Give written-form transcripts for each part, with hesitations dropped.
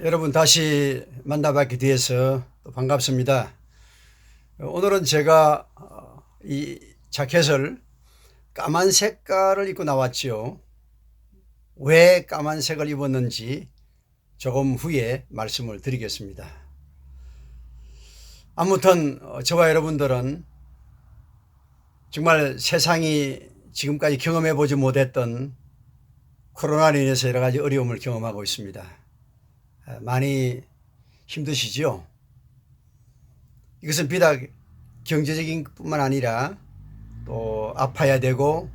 여러분 다시 만나뵙게 되어서 또 반갑습니다. 오늘은 제가 이 자켓을 까만 색깔을 입고 나왔지요. 왜 까만 색을 입었는지 조금 후에 말씀을 드리겠습니다. 아무튼 저와 여러분들은 정말 세상이 지금까지 경험해 보지 못했던 코로나로 인해서 여러 가지 어려움을 경험하고 있습니다. 많이 힘드시죠? 이것은 비단 경제적인 뿐만 아니라 또 아파야 되고,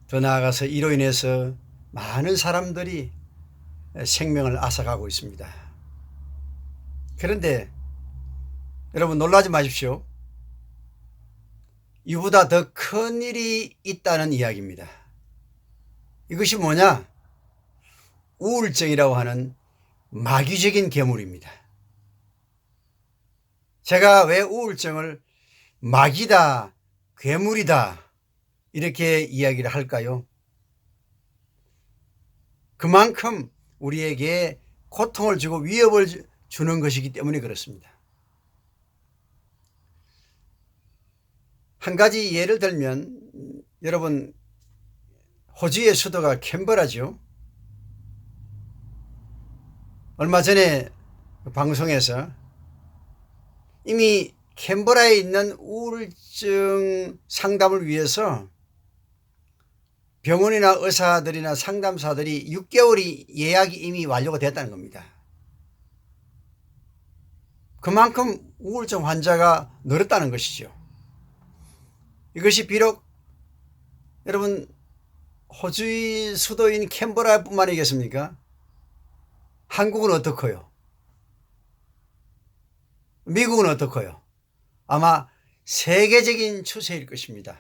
더 나아가서 이로 인해서 많은 사람들이 생명을 앗아가고 있습니다. 그런데 여러분 놀라지 마십시오. 이보다 더 큰 일이 있다는 이야기입니다. 이것이 뭐냐? 우울증이라고 하는 마귀적인 괴물입니다. 제가 왜 우울증을 마귀다, 괴물이다 이렇게 이야기를 할까요? 그만큼 우리에게 고통을 주고 위협을 주는 것이기 때문에 그렇습니다. 한 가지 예를 들면, 여러분 호주의 수도가 캔버라죠. 얼마 전에 방송에서 이미 캔버라에 있는 우울증 상담을 위해서 병원이나 의사들이나 상담사들이 6개월이 예약이 이미 완료가 됐다는 겁니다. 그만큼 우울증 환자가 늘었다는 것이죠. 이것이 비록 여러분 호주의 수도인 캔버라뿐만 아니겠습니까? 한국은 어떻고요? 미국은 어떻고요? 아마 세계적인 추세일 것입니다.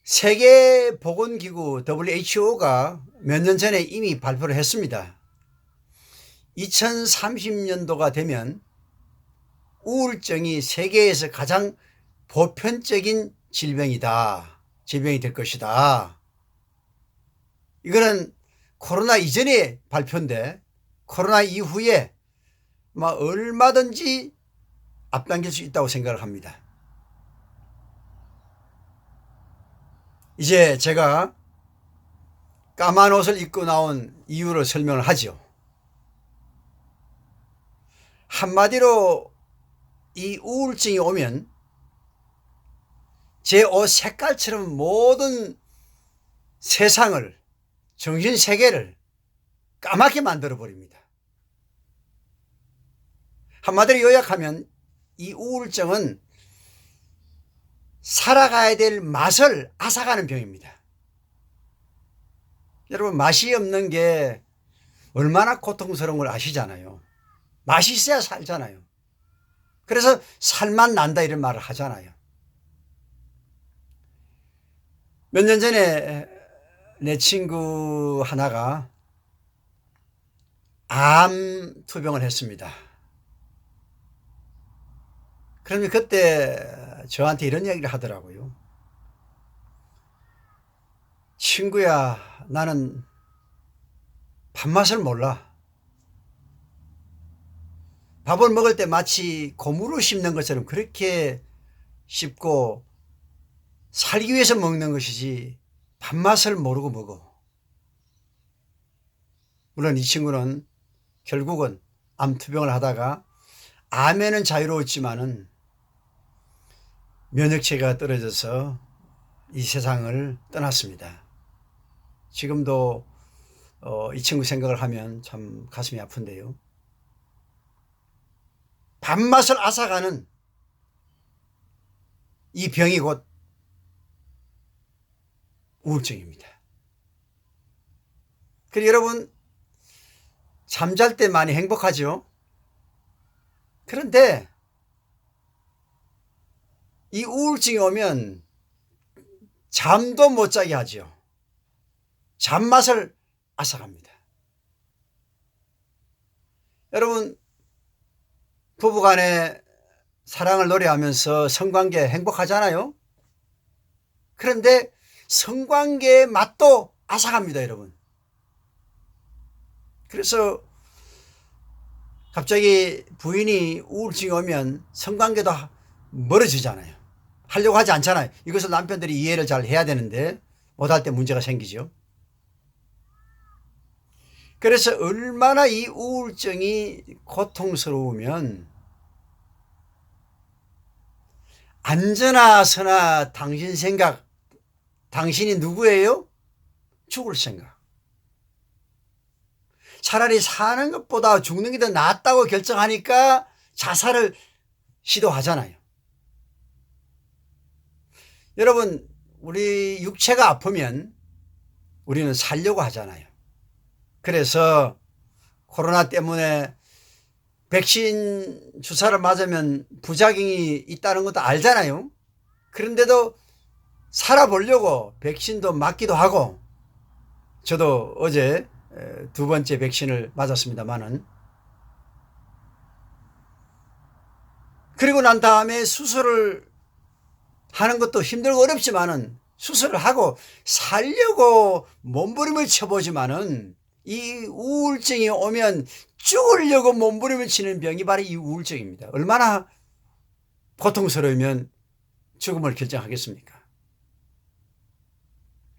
세계보건기구 WHO가 몇 년 전에 이미 발표를 했습니다. 2030년도가 되면 우울증이 세계에서 가장 보편적인 질병이 될 것이다. 이거는 코로나 이전에 발표인데 코로나 이후에 얼마든지 앞당길 수 있다고 생각을 합니다. 이제 제가 까만 옷을 입고 나온 이유를 설명을 하죠. 한마디로 이 우울증이 오면 제 옷 색깔처럼 모든 세상을, 정신세계를 까맣게 만들어 버립니다. 한마디로 요약하면 이 우울증은 살아가야 될 맛을 앗아가는 병입니다. 여러분 맛이 없는 게 얼마나 고통스러운 걸 아시잖아요. 맛이 있어야 살잖아요. 그래서 살맛 난다 이런 말을 하잖아요. 몇 년 전에 내 친구 하나가 암 투병을 했습니다. 그러면 그때 저한테 이런 얘기를 하더라고요. 친구야, 나는 밥맛을 몰라. 밥을 먹을 때 마치 고무를 씹는 것처럼 그렇게 씹고 살기 위해서 먹는 것이지 밥맛을 모르고 먹어. 물론 이 친구는 결국은 암투병을 하다가 암에는 자유로웠지만은 면역체계가 떨어져서 이 세상을 떠났습니다. 지금도 이 친구 생각을 하면 참 가슴이 아픈데요. 밥맛을 앗아가는 이 병이 곧 우울증입니다. 그리고 여러분 잠잘 때 많이 행복하죠? 그런데 이 우울증이 오면 잠도 못 자게 하죠. 잠맛을 앗아갑니다. 여러분 부부간에 사랑을 노래하면서 성관계 행복하잖아요. 그런데 성관계의 맛도 앗아갑니다. 여러분 그래서 갑자기 부인이 우울증이 오면 성관계도 멀어지잖아요. 하려고 하지 않잖아요. 이것을 남편들이 이해를 잘 해야 되는데 못할 때 문제가 생기죠. 그래서 얼마나 이 우울증이 고통스러우면 앉으나 서나 당신 생각, 당신이 누구예요? 죽을 생각. 차라리 사는 것보다 죽는 게 더 낫다고 결정하니까 자살을 시도하잖아요. 여러분, 우리 육체가 아프면 우리는 살려고 하잖아요. 그래서 코로나 때문에 백신 주사를 맞으면 부작용이 있다는 것도 알잖아요. 그런데도 살아보려고 백신도 맞기도 하고, 저도 어제 2번째 백신을 맞았습니다만은, 그리고 난 다음에 수술을 하는 것도 힘들고 어렵지만은 수술을 하고 살려고 몸부림을 쳐보지만은 이 우울증이 오면 죽으려고 몸부림을 치는 병이 바로 이 우울증입니다. 얼마나 고통스러우면 죽음을 결정하겠습니까?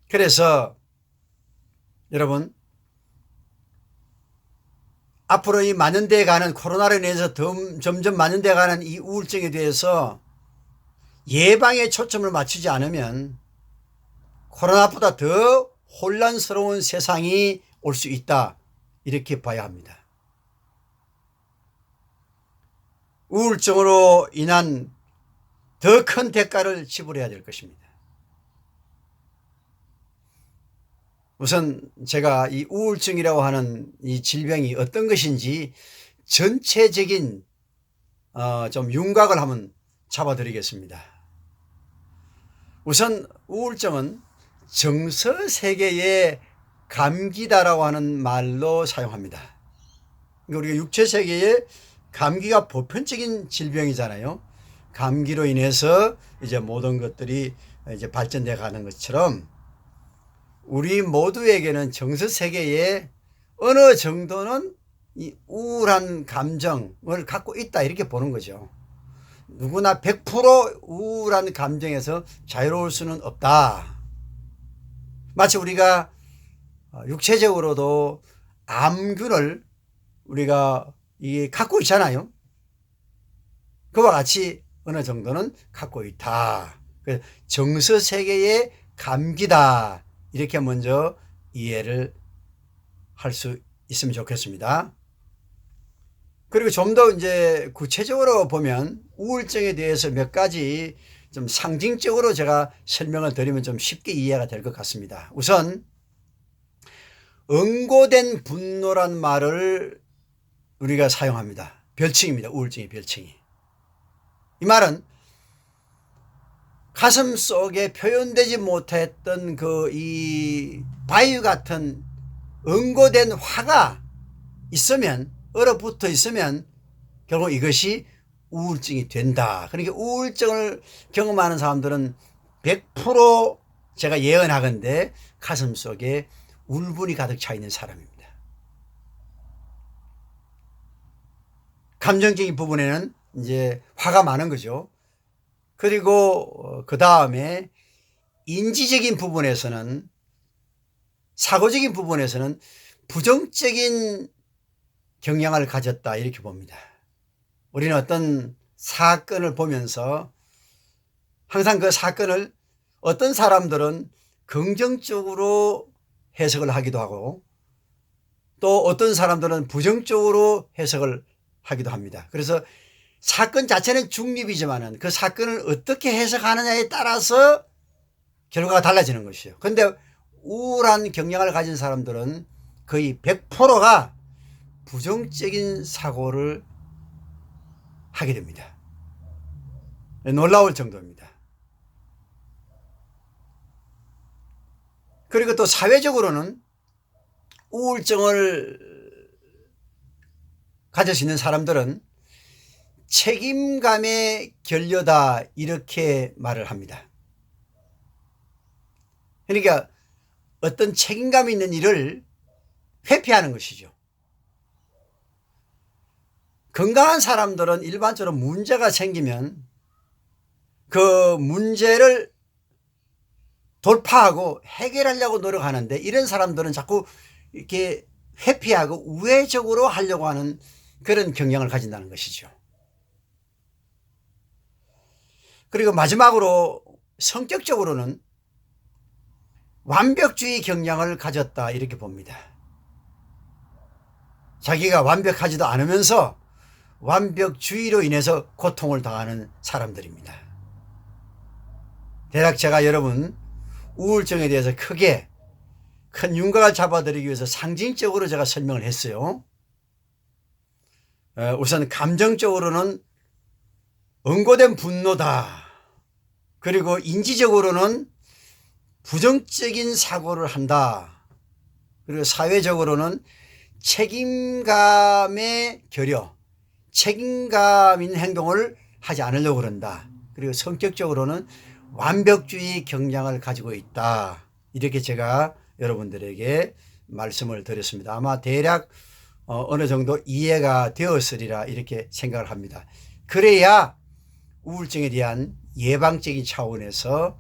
그래서 여러분, 앞으로 이 만연되어 가는 코로나로 인해서 점점 만연되어 가는 이 우울증에 대해서 예방에 초점을 맞추지 않으면 코로나보다 더 혼란스러운 세상이 올 수 있다, 이렇게 봐야 합니다. 우울증으로 인한 더 큰 대가를 지불해야 될 것입니다. 우선 제가 이 우울증이라고 하는 이 질병이 어떤 것인지 전체적인 좀 윤곽을 한번 잡아드리겠습니다. 우선 우울증은 정서세계의 감기다라고 하는 말로 사용합니다. 우리가 육체세계에 감기가 보편적인 질병이잖아요. 감기로 인해서 이제 모든 것들이 이제 발전돼 가는 것처럼 우리 모두에게는 정서세계에 어느 정도는 이 우울한 감정을 갖고 있다, 이렇게 보는 거죠. 누구나 100% 우울한 감정에서 자유로울 수는 없다. 마치 우리가 육체적으로도 암균을 우리가 갖고 있잖아요. 그와 같이 어느 정도는 갖고 있다. 정서세계의 감기다, 이렇게 먼저 이해를 할 수 있으면 좋겠습니다. 그리고 좀 더 이제 구체적으로 보면 우울증에 대해서 몇 가지 좀 상징적으로 제가 설명을 드리면 좀 쉽게 이해가 될 것 같습니다. 우선 응고된 분노란 말을 우리가 사용합니다. 별칭입니다. 우울증의 별칭이. 이 말은 가슴 속에 표현되지 못했던 이 바위 같은 응고된 화가 있으면, 얼어붙어 있으면 결국 이것이 우울증이 된다. 그러니까 우울증을 경험하는 사람들은 100% 제가 예언하건대 가슴 속에 울분이 가득 차 있는 사람입니다. 감정적인 부분에는 이제 화가 많은 거죠. 그리고 그 다음에 인지적인 부분에서는, 사고적인 부분에서는 부정적인 경향을 가졌다, 이렇게 봅니다. 우리는 어떤 사건을 보면서 항상 그 사건을 어떤 사람들은 긍정적으로 해석을 하기도 하고 또 어떤 사람들은 부정적으로 해석을 하기도 합니다. 그래서 사건 자체는 중립이지만은 그 사건을 어떻게 해석하느냐에 따라서 결과가 달라지는 것이죠. 그런데 우울한 경향을 가진 사람들은 거의 100%가 부정적인 사고를 하게 됩니다. 놀라울 정도입니다. 그리고 또 사회적으로는 우울증을 가질 수 있는 사람들은 책임감에 결려다, 이렇게 말을 합니다. 그러니까 어떤 책임감 있는 일을 회피하는 것이죠. 건강한 사람들은 일반적으로 문제가 생기면 그 문제를 돌파하고 해결하려고 노력하는데, 이런 사람들은 자꾸 이렇게 회피하고 우회적으로 하려고 하는 그런 경향을 가진다는 것이죠. 그리고 마지막으로 성격적으로는 완벽주의 경향을 가졌다, 이렇게 봅니다. 자기가 완벽하지도 않으면서 완벽주의로 인해서 고통을 당하는 사람들입니다. 대략 제가 여러분 우울증에 대해서 크게 큰 윤곽을 잡아드리기 위해서 상징적으로 제가 설명을 했어요. 우선 감정적으로는 응고된 분노다. 그리고 인지적으로는 부정적인 사고를 한다. 그리고 사회적으로는 책임감의 결여, 책임감 있는 행동을 하지 않으려고 그런다. 그리고 성격적으로는 완벽주의 경향을 가지고 있다. 이렇게 제가 여러분들에게 말씀을 드렸습니다. 아마 대략 어느 정도 이해가 되었으리라 이렇게 생각을 합니다. 그래야 우울증에 대한 예방적인 차원에서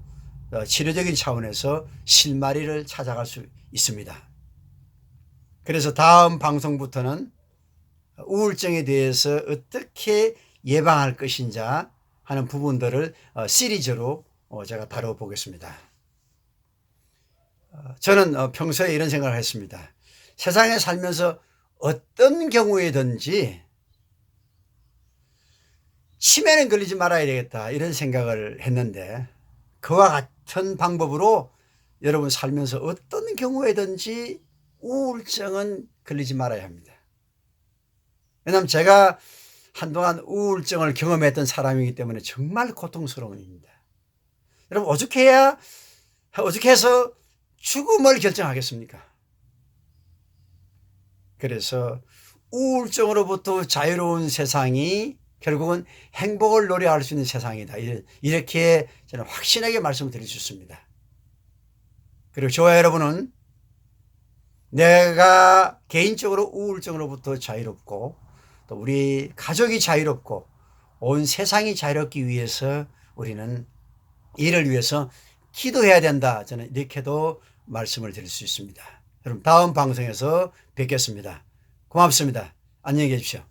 치료적인 차원에서 실마리를 찾아갈 수 있습니다. 그래서 다음 방송부터는 우울증에 대해서 어떻게 예방할 것인지 하는 부분들을 시리즈로 제가 다뤄보겠습니다. 저는 평소에 이런 생각을 했습니다. 세상에 살면서 어떤 경우에든지 치매는 걸리지 말아야 되겠다, 이런 생각을 했는데, 그와 같은 방법으로 여러분 살면서 어떤 경우에든지 우울증은 걸리지 말아야 합니다. 왜냐하면 제가 한동안 우울증을 경험했던 사람이기 때문에 정말 고통스러운 일입니다. 여러분, 어떻게 해서 죽음을 결정하겠습니까? 그래서 우울증으로부터 자유로운 세상이 결국은 행복을 노래할 수 있는 세상이다, 이렇게 저는 확신하게 말씀을 드릴 수 있습니다. 그리고 저와 여러분은 내가 개인적으로 우울증으로부터 자유롭고 또 우리 가족이 자유롭고 온 세상이 자유롭기 위해서 우리는 이를 위해서 기도해야 된다, 저는 이렇게도 말씀을 드릴 수 있습니다. 여러분, 다음 방송에서 뵙겠습니다. 고맙습니다. 안녕히 계십시오.